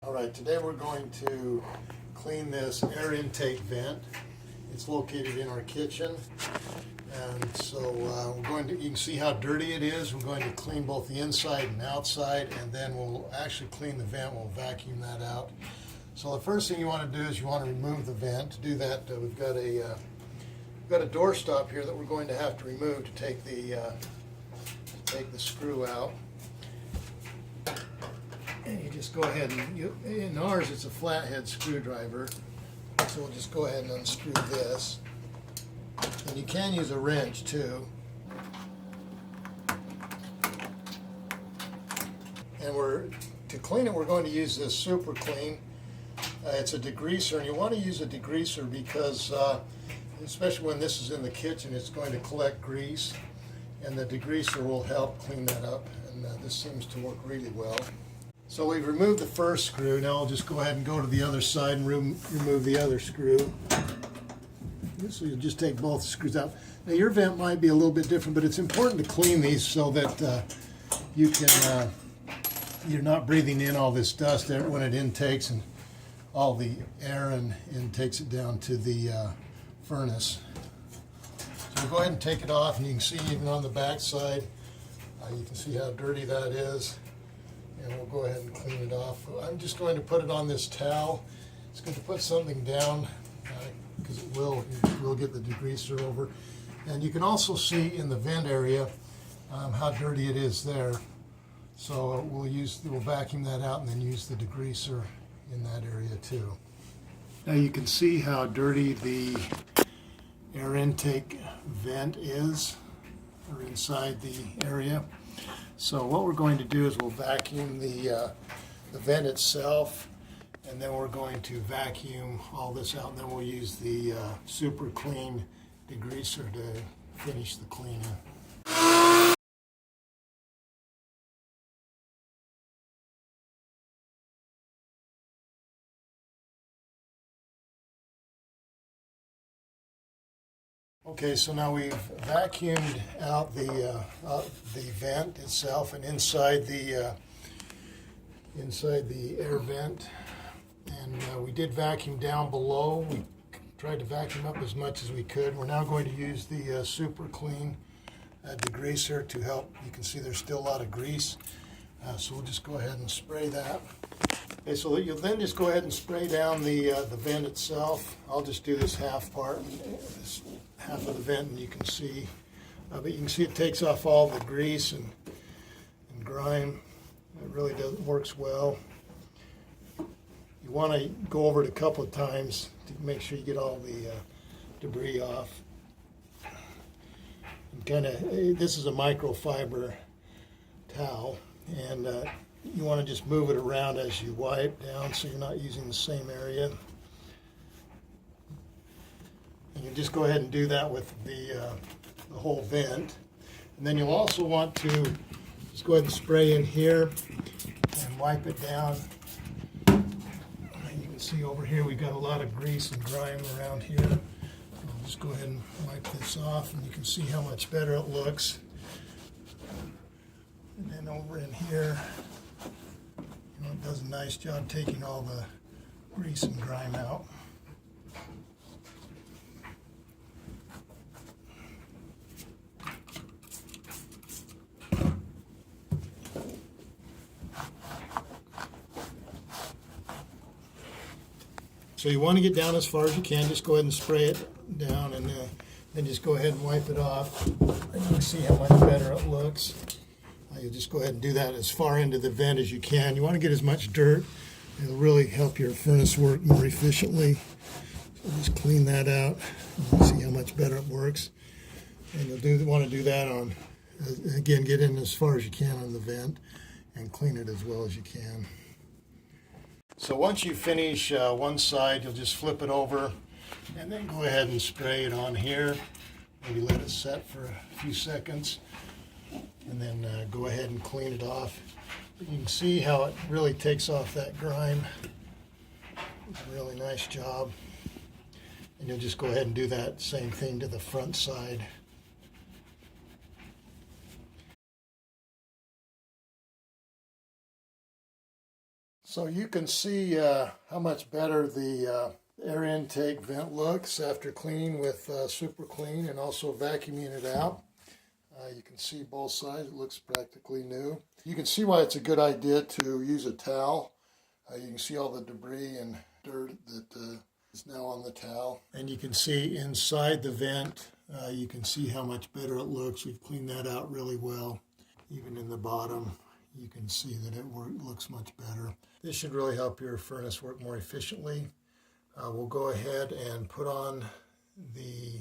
Alright, today we're going to clean this air intake vent. It's located in our kitchen, and so you can see how dirty it is. We're going to clean both the inside and outside, and then we'll actually clean the vent. We'll vacuum that out. So the first thing you want to do is you want to remove the vent. To do that, we've got a door stop here that we're going to have to remove to take the screw out. And you just go ahead and, in ours it's a flathead screwdriver, so we'll just go ahead and unscrew this. And you can use a wrench too. And to clean it, we're going to use this super clean. It's a degreaser, and you want to use a degreaser because, especially when this is in the kitchen, it's going to collect grease, and the degreaser will help clean that up. And this seems to work really well. So we've removed the first screw. Now I'll just go ahead and go to the other side and remove the other screw. So you'll just take both screws out. Now your vent might be a little bit different, but it's important to clean these so that you're not breathing in all this dust when it intakes and all the air and takes it down to the furnace. So we'll go ahead and take it off, and you can see even on the back side, you can see how dirty that is. And we'll go ahead and clean it off. I'm just going to put it on this towel. It's going to put something down because it will get the degreaser over. And you can also see in the vent area how dirty it is there. So we'll vacuum that out and then use the degreaser in that area too. Now you can see how dirty the air intake vent is, or inside the area. So what we're going to do is we'll vacuum the vent itself, and then we're going to vacuum all this out, and then we'll use the super clean degreaser to finish the cleaning. Okay, so now we've vacuumed out the vent itself, and inside the air vent, and we did vacuum down below. We tried to vacuum up as much as we could. We're now going to use the super clean degreaser to help. You can see there's still a lot of grease, so we'll just go ahead and spray that. Okay, so you'll then just go ahead and spray down the vent itself. I'll just do this half part, this half of the vent, and you can see, but you can see it takes off all the grease and grime. It really works well. You want to go over it a couple of times to make sure you get all the debris off. And this is a microfiber towel, and you want to just move it around as you wipe down so you're not using the same area. And you just go ahead and do that with the whole vent. And then you'll also want to just go ahead and spray in here and wipe it down. And you can see over here we've got a lot of grease and grime around here. I'll just go ahead and wipe this off, and you can see how much better it looks. And then over in here, it does a nice job taking all the grease and grime out. So you want to get down as far as you can. Just go ahead and spray it down, and then just go ahead and wipe it off. And you can see how much better it looks. You'll just go ahead and do that as far into the vent as you can. You want to get as much dirt. It'll really help your furnace work more efficiently. So just clean that out. You can see how much better it works. And you'll want to do that on, again, get in as far as you can on the vent and clean it as well as you can. So once you finish one side, you'll just flip it over and then go ahead and spray it on here. Maybe let it set for a few seconds, and then go ahead and clean it off. You can see how it really takes off that grime. It's a really nice job. And you'll just go ahead and do that same thing to the front side. So you can see how much better the air intake vent looks after cleaning with Super Clean and also vacuuming it out. You can see both sides. It looks practically new. You can see why it's a good idea to use a towel. You can see all the debris and dirt that is now on the towel. And you can see inside the vent, you can see how much better it looks. We've cleaned that out really well. Even in the bottom, you can see that it looks much better. This should really help your furnace work more efficiently. We'll go ahead and put on the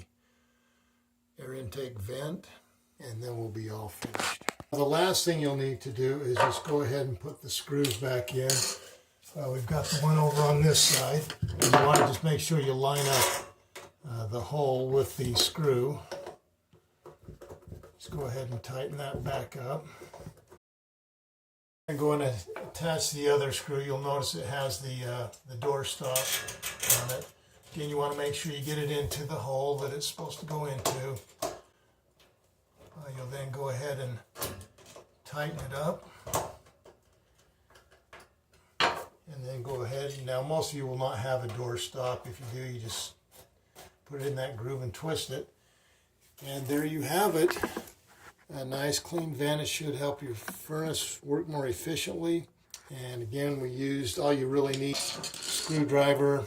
air intake vent, and then we'll be all finished. The last thing you'll need to do is just go ahead and put the screws back in. We've got the one over on this side. And you want to just make sure you line up the hole with the screw. Just go ahead and tighten that back up. I'm going to attach the other screw. You'll notice it has the door stop on it. Again, you want to make sure you get it into the hole that it's supposed to go into. You'll then go ahead and tighten it up. And then go ahead. Now, most of you will not have a door stop. If you do, you just put it in that groove and twist it. And there you have it. A nice clean vent. It should help your furnace work more efficiently. And again, we used all you really need: screwdriver.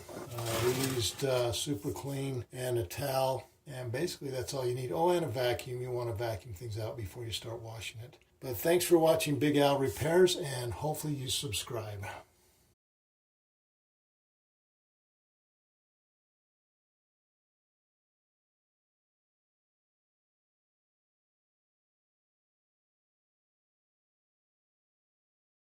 We used Super Clean and a towel. And basically that's all you need. Oh, and a vacuum. You want to vacuum things out before you start washing it. But thanks for watching Big Al Repairs, and hopefully you subscribe.